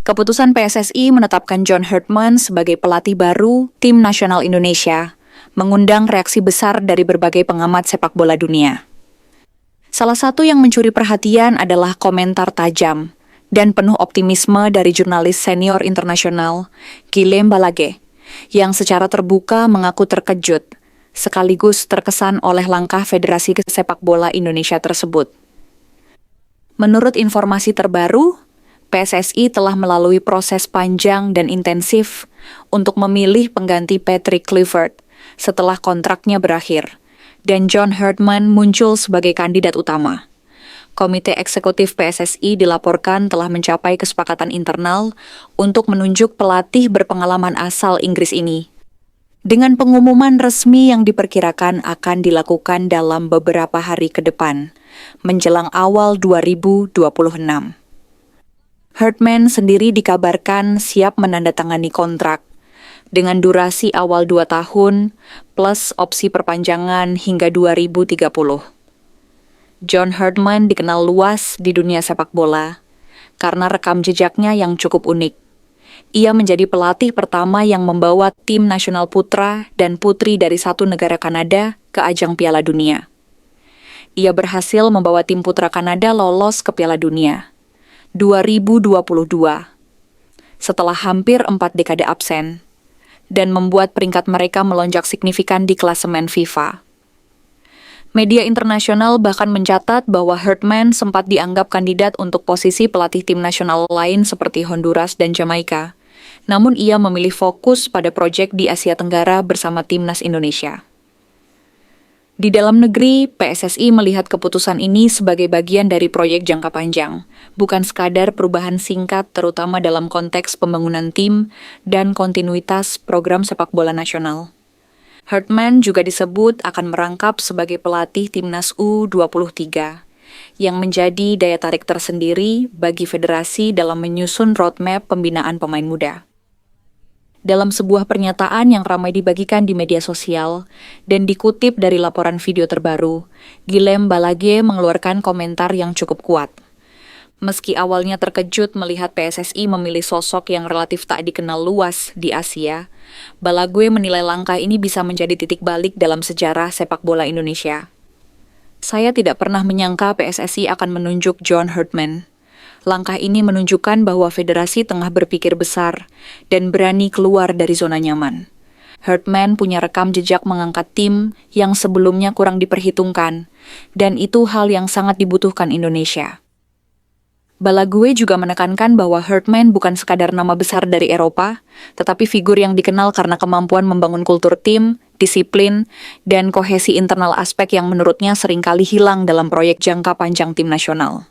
Keputusan PSSI menetapkan John Herdman sebagai pelatih baru Tim Nasional Indonesia mengundang reaksi besar dari berbagai pengamat sepak bola dunia. Salah satu yang mencuri perhatian adalah komentar tajam dan penuh optimisme dari jurnalis senior internasional Guillem Balaguer, yang secara terbuka mengaku terkejut, sekaligus terkesan oleh langkah Federasi Sepak Bola Indonesia tersebut. Menurut informasi terbaru, PSSI telah melalui proses panjang dan intensif untuk memilih pengganti Patrick Kluivert setelah kontraknya berakhir, dan John Herdman muncul sebagai kandidat utama. Komite Eksekutif PSSI dilaporkan telah mencapai kesepakatan internal untuk menunjuk pelatih berpengalaman asal Inggris ini, dengan pengumuman resmi yang diperkirakan akan dilakukan dalam beberapa hari ke depan, menjelang awal 2026. Herdman sendiri dikabarkan siap menandatangani kontrak dengan durasi awal 2 tahun plus opsi perpanjangan hingga 2030. John Herdman dikenal luas di dunia sepak bola karena rekam jejaknya yang cukup unik. Ia menjadi pelatih pertama yang membawa tim nasional putra dan putri dari satu negara Kanada ke ajang Piala Dunia. Ia berhasil membawa tim putra Kanada lolos ke Piala Dunia 2022 setelah hampir 4 dekade absen dan membuat peringkat mereka melonjak signifikan di klasemen FIFA. Media internasional bahkan mencatat bahwa Herdman sempat dianggap kandidat untuk posisi pelatih tim nasional lain seperti Honduras dan Jamaika. Namun ia memilih fokus pada proyek di Asia Tenggara bersama Timnas Indonesia. Di dalam negeri, PSSI melihat keputusan ini sebagai bagian dari proyek jangka panjang, bukan sekadar perubahan singkat terutama dalam konteks pembangunan tim dan kontinuitas program sepak bola nasional. Herdman juga disebut akan merangkap sebagai pelatih Timnas U23, yang menjadi daya tarik tersendiri bagi federasi dalam menyusun roadmap pembinaan pemain muda. Dalam sebuah pernyataan yang ramai dibagikan di media sosial dan dikutip dari laporan video terbaru, Guillem Balaguer mengeluarkan komentar yang cukup kuat. Meski awalnya terkejut melihat PSSI memilih sosok yang relatif tak dikenal luas di Asia, Balaguer menilai langkah ini bisa menjadi titik balik dalam sejarah sepak bola Indonesia. Saya tidak pernah menyangka PSSI akan menunjuk John Herdman. Langkah ini menunjukkan bahwa federasi tengah berpikir besar dan berani keluar dari zona nyaman. Herdman punya rekam jejak mengangkat tim yang sebelumnya kurang diperhitungkan, dan itu hal yang sangat dibutuhkan Indonesia. Balaguer juga menekankan bahwa Herdman bukan sekadar nama besar dari Eropa, tetapi figur yang dikenal karena kemampuan membangun kultur tim, disiplin, dan kohesi internal aspek yang menurutnya seringkali hilang dalam proyek jangka panjang tim nasional.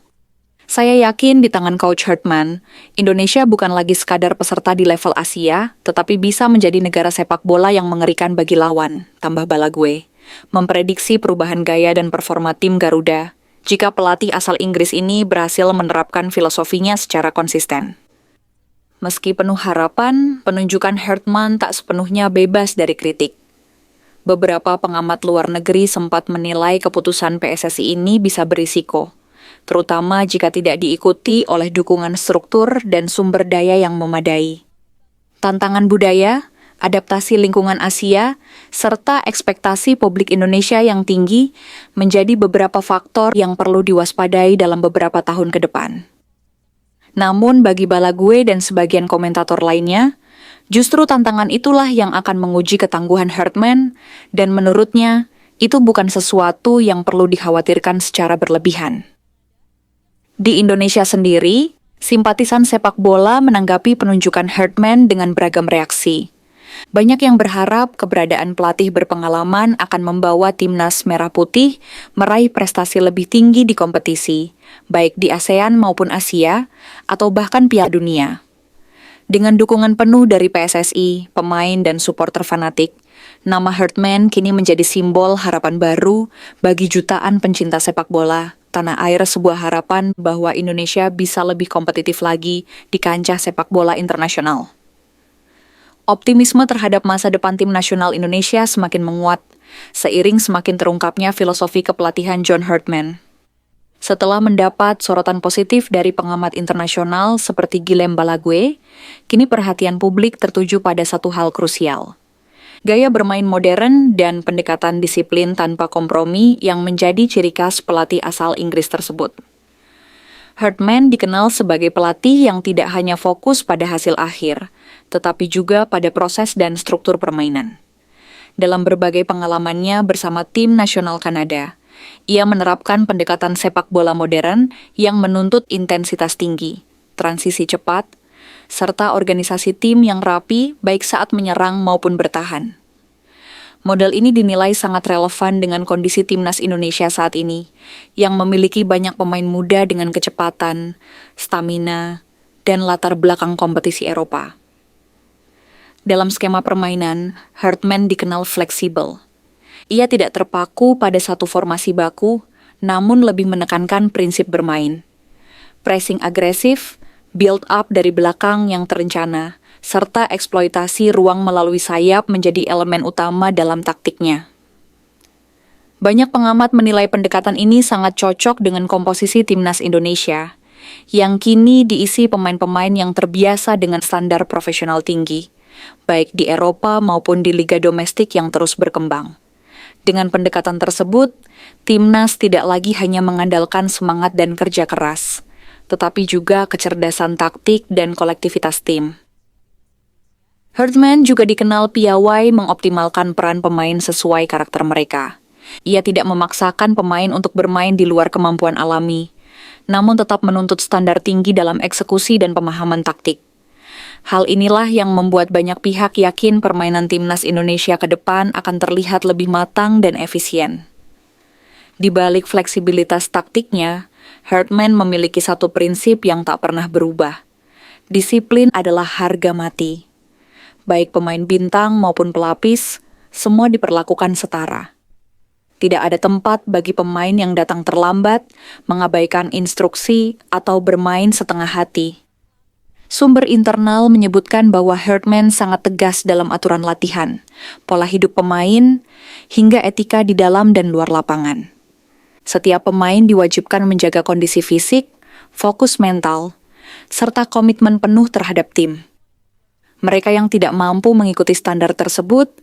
Saya yakin di tangan Coach Herdman, Indonesia bukan lagi sekadar peserta di level Asia, tetapi bisa menjadi negara sepak bola yang mengerikan bagi lawan, tambah Balaguer, memprediksi perubahan gaya dan performa tim Garuda jika pelatih asal Inggris ini berhasil menerapkan filosofinya secara konsisten. Meski penuh harapan, penunjukan Herdman tak sepenuhnya bebas dari kritik. Beberapa pengamat luar negeri sempat menilai keputusan PSSI ini bisa berisiko, terutama jika tidak diikuti oleh dukungan struktur dan sumber daya yang memadai. Tantangan budaya, adaptasi lingkungan Asia, serta ekspektasi publik Indonesia yang tinggi menjadi beberapa faktor yang perlu diwaspadai dalam beberapa tahun ke depan. Namun bagi Balaguer dan sebagian komentator lainnya, justru tantangan itulah yang akan menguji ketangguhan Herdman, dan menurutnya itu bukan sesuatu yang perlu dikhawatirkan secara berlebihan. Di Indonesia sendiri, simpatisan sepak bola menanggapi penunjukan Herdman dengan beragam reaksi. Banyak yang berharap keberadaan pelatih berpengalaman akan membawa timnas merah putih meraih prestasi lebih tinggi di kompetisi, baik di ASEAN maupun Asia, atau bahkan Piala Dunia. Dengan dukungan penuh dari PSSI, pemain dan supporter fanatik, nama Herdman kini menjadi simbol harapan baru bagi jutaan pencinta sepak bola tanah air, sebuah harapan bahwa Indonesia bisa lebih kompetitif lagi di kancah sepak bola internasional. Optimisme terhadap masa depan tim nasional Indonesia semakin menguat, seiring semakin terungkapnya filosofi kepelatihan John Herdman. Setelah mendapat sorotan positif dari pengamat internasional seperti Guillem Balague, kini perhatian publik tertuju pada satu hal krusial. Gaya bermain modern dan pendekatan disiplin tanpa kompromi yang menjadi ciri khas pelatih asal Inggris tersebut. Herdman dikenal sebagai pelatih yang tidak hanya fokus pada hasil akhir, tetapi juga pada proses dan struktur permainan. Dalam berbagai pengalamannya bersama tim nasional Kanada, ia menerapkan pendekatan sepak bola modern yang menuntut intensitas tinggi, transisi cepat, serta organisasi tim yang rapi baik saat menyerang maupun bertahan. Model ini dinilai sangat relevan dengan kondisi timnas Indonesia saat ini, yang memiliki banyak pemain muda dengan kecepatan, stamina, dan latar belakang kompetisi Eropa. Dalam skema permainan, Herdman dikenal fleksibel. Ia tidak terpaku pada satu formasi baku, namun lebih menekankan prinsip bermain. Pressing agresif, build up dari belakang yang terencana, serta eksploitasi ruang melalui sayap menjadi elemen utama dalam taktiknya. Banyak pengamat menilai pendekatan ini sangat cocok dengan komposisi timnas Indonesia, yang kini diisi pemain-pemain yang terbiasa dengan standar profesional tinggi, baik di Eropa maupun di liga domestik yang terus berkembang. Dengan pendekatan tersebut, timnas tidak lagi hanya mengandalkan semangat dan kerja keras, tetapi juga kecerdasan taktik dan kolektivitas tim. Herdman juga dikenal piawai mengoptimalkan peran pemain sesuai karakter mereka. Ia tidak memaksakan pemain untuk bermain di luar kemampuan alami, namun tetap menuntut standar tinggi dalam eksekusi dan pemahaman taktik. Hal inilah yang membuat banyak pihak yakin permainan timnas Indonesia ke depan akan terlihat lebih matang dan efisien. Di balik fleksibilitas taktiknya, Herdman memiliki satu prinsip yang tak pernah berubah. Disiplin adalah harga mati. Baik pemain bintang maupun pelapis, semua diperlakukan setara. Tidak ada tempat bagi pemain yang datang terlambat, mengabaikan instruksi, atau bermain setengah hati. Sumber internal menyebutkan bahwa Herdman sangat tegas dalam aturan latihan, pola hidup pemain, hingga etika di dalam dan luar lapangan. Setiap pemain diwajibkan menjaga kondisi fisik, fokus mental, serta komitmen penuh terhadap tim. Mereka yang tidak mampu mengikuti standar tersebut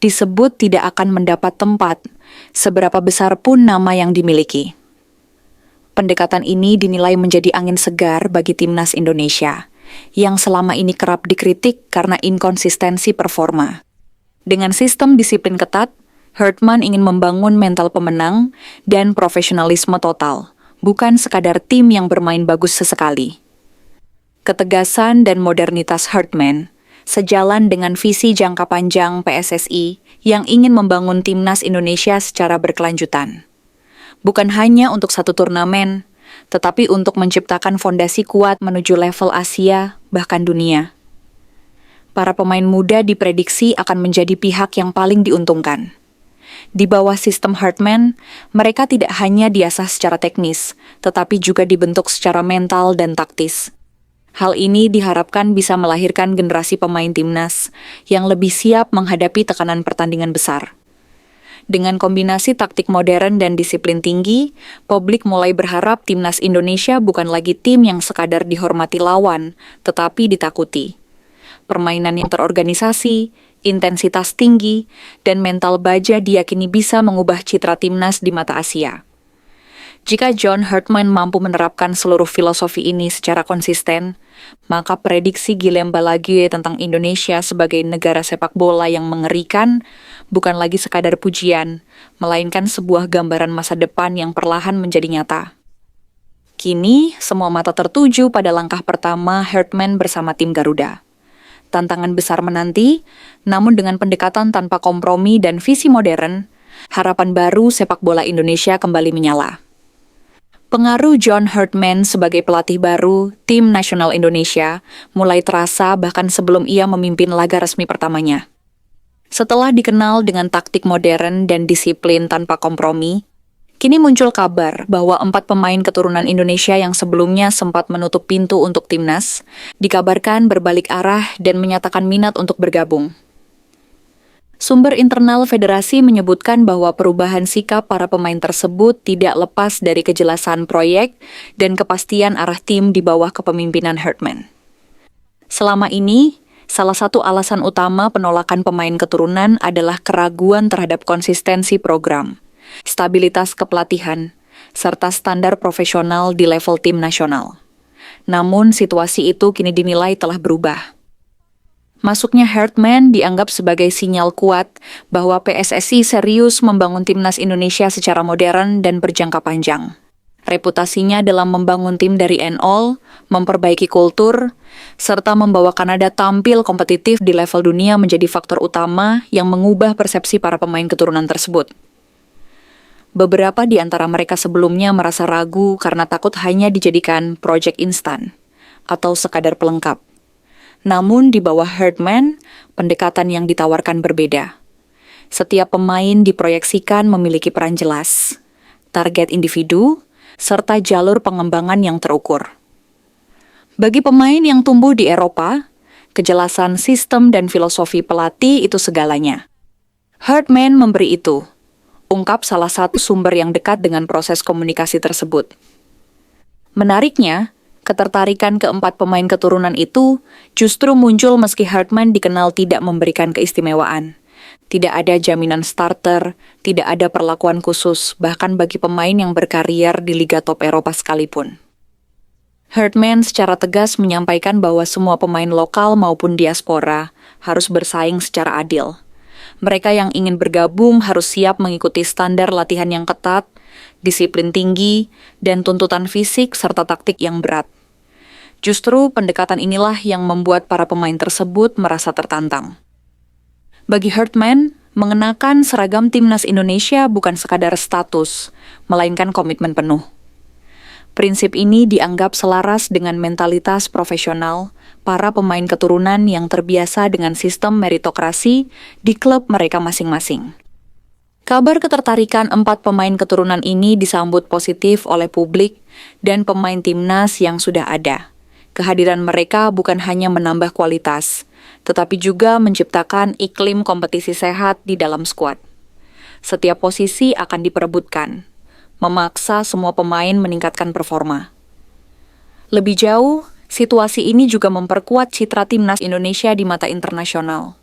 disebut tidak akan mendapat tempat, seberapa besar pun nama yang dimiliki. Pendekatan ini dinilai menjadi angin segar bagi timnas Indonesia, yang selama ini kerap dikritik karena inkonsistensi performa. Dengan sistem disiplin ketat, Herdman ingin membangun mental pemenang dan profesionalisme total, bukan sekadar tim yang bermain bagus sesekali. Ketegasan dan modernitas Herdman sejalan dengan visi jangka panjang PSSI yang ingin membangun timnas Indonesia secara berkelanjutan. Bukan hanya untuk satu turnamen, tetapi untuk menciptakan fondasi kuat menuju level Asia, bahkan dunia. Para pemain muda diprediksi akan menjadi pihak yang paling diuntungkan. Di bawah sistem Herdman, mereka tidak hanya diasah secara teknis, tetapi juga dibentuk secara mental dan taktis. Hal ini diharapkan bisa melahirkan generasi pemain timnas yang lebih siap menghadapi tekanan pertandingan besar. Dengan kombinasi taktik modern dan disiplin tinggi, publik mulai berharap timnas Indonesia bukan lagi tim yang sekadar dihormati lawan, tetapi ditakuti. Permainan yang terorganisasi, intensitas tinggi, dan mental baja diyakini bisa mengubah citra timnas di mata Asia. Jika John Herdman mampu menerapkan seluruh filosofi ini secara konsisten, maka prediksi Guillem Balague tentang Indonesia sebagai negara sepak bola yang mengerikan bukan lagi sekadar pujian, melainkan sebuah gambaran masa depan yang perlahan menjadi nyata. Kini, semua mata tertuju pada langkah pertama Herdman bersama tim Garuda. Tantangan besar menanti, namun dengan pendekatan tanpa kompromi dan visi modern, harapan baru sepak bola Indonesia kembali menyala. Pengaruh John Herdman sebagai pelatih baru tim nasional Indonesia mulai terasa bahkan sebelum ia memimpin laga resmi pertamanya. Setelah dikenal dengan taktik modern dan disiplin tanpa kompromi, kini muncul kabar bahwa 4 pemain keturunan Indonesia yang sebelumnya sempat menutup pintu untuk timnas, dikabarkan berbalik arah dan menyatakan minat untuk bergabung. Sumber internal federasi menyebutkan bahwa perubahan sikap para pemain tersebut tidak lepas dari kejelasan proyek dan kepastian arah tim di bawah kepemimpinan Herdman. Selama ini, salah satu alasan utama penolakan pemain keturunan adalah keraguan terhadap konsistensi program, stabilitas kepelatihan, serta standar profesional di level tim nasional. Namun, situasi itu kini dinilai telah berubah. Masuknya Herdman dianggap sebagai sinyal kuat bahwa PSSI serius membangun timnas Indonesia secara modern dan berjangka panjang. Reputasinya dalam membangun tim dari nol, memperbaiki kultur, serta membawa Kanada tampil kompetitif di level dunia menjadi faktor utama yang mengubah persepsi para pemain keturunan tersebut. Beberapa di antara mereka sebelumnya merasa ragu karena takut hanya dijadikan proyek instan atau sekadar pelengkap. Namun di bawah Herdman, pendekatan yang ditawarkan berbeda. Setiap pemain diproyeksikan memiliki peran jelas, target individu, serta jalur pengembangan yang terukur. Bagi pemain yang tumbuh di Eropa, kejelasan sistem dan filosofi pelatih itu segalanya. Herdman memberi itu, ungkap salah satu sumber yang dekat dengan proses komunikasi tersebut. Menariknya, ketertarikan keempat pemain keturunan itu justru muncul meski Herdman dikenal tidak memberikan keistimewaan. Tidak ada jaminan starter, tidak ada perlakuan khusus, bahkan bagi pemain yang berkarier di Liga Top Eropa sekalipun. Herdman secara tegas menyampaikan bahwa semua pemain lokal maupun diaspora harus bersaing secara adil. Mereka yang ingin bergabung harus siap mengikuti standar latihan yang ketat, disiplin tinggi, dan tuntutan fisik serta taktik yang berat. Justru pendekatan inilah yang membuat para pemain tersebut merasa tertantang. Bagi Herdman, mengenakan seragam timnas Indonesia bukan sekadar status, melainkan komitmen penuh. Prinsip ini dianggap selaras dengan mentalitas profesional para pemain keturunan yang terbiasa dengan sistem meritokrasi di klub mereka masing-masing. Kabar ketertarikan 4 pemain keturunan ini disambut positif oleh publik dan pemain timnas yang sudah ada. Kehadiran mereka bukan hanya menambah kualitas, tetapi juga menciptakan iklim kompetisi sehat di dalam skuad. Setiap posisi akan diperebutkan, memaksa semua pemain meningkatkan performa. Lebih jauh, situasi ini juga memperkuat citra timnas Indonesia di mata internasional.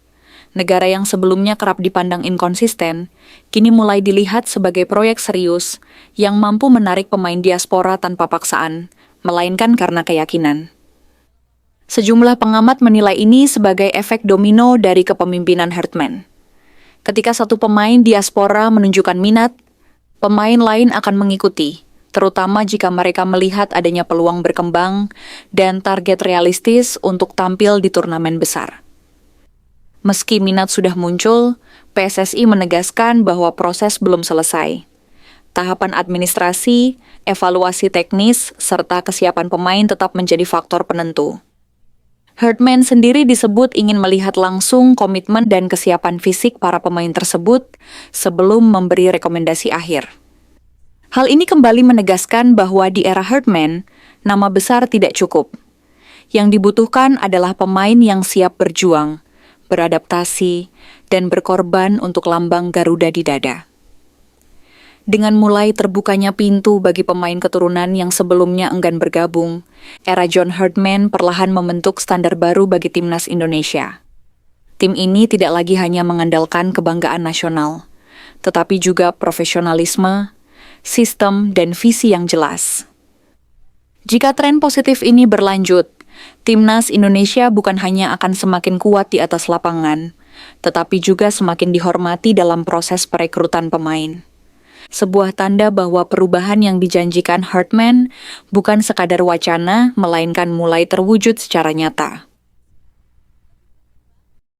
Negara yang sebelumnya kerap dipandang inkonsisten, kini mulai dilihat sebagai proyek serius yang mampu menarik pemain diaspora tanpa paksaan, melainkan karena keyakinan. Sejumlah pengamat menilai ini sebagai efek domino dari kepemimpinan Herdman. Ketika satu pemain diaspora menunjukkan minat, pemain lain akan mengikuti, terutama jika mereka melihat adanya peluang berkembang dan target realistis untuk tampil di turnamen besar. Meski minat sudah muncul, PSSI menegaskan bahwa proses belum selesai. Tahapan administrasi, evaluasi teknis, serta kesiapan pemain tetap menjadi faktor penentu. Herdman sendiri disebut ingin melihat langsung komitmen dan kesiapan fisik para pemain tersebut sebelum memberi rekomendasi akhir. Hal ini kembali menegaskan bahwa di era Herdman, nama besar tidak cukup. Yang dibutuhkan adalah pemain yang siap berjuang, beradaptasi, dan berkorban untuk lambang Garuda di dada. Dengan mulai terbukanya pintu bagi pemain keturunan yang sebelumnya enggan bergabung, era John Herdman perlahan membentuk standar baru bagi timnas Indonesia. Tim ini tidak lagi hanya mengandalkan kebanggaan nasional, tetapi juga profesionalisme, sistem, dan visi yang jelas. Jika tren positif ini berlanjut, timnas Indonesia bukan hanya akan semakin kuat di atas lapangan, tetapi juga semakin dihormati dalam proses perekrutan pemain. Sebuah tanda bahwa perubahan yang dijanjikan Herdman bukan sekadar wacana, melainkan mulai terwujud secara nyata.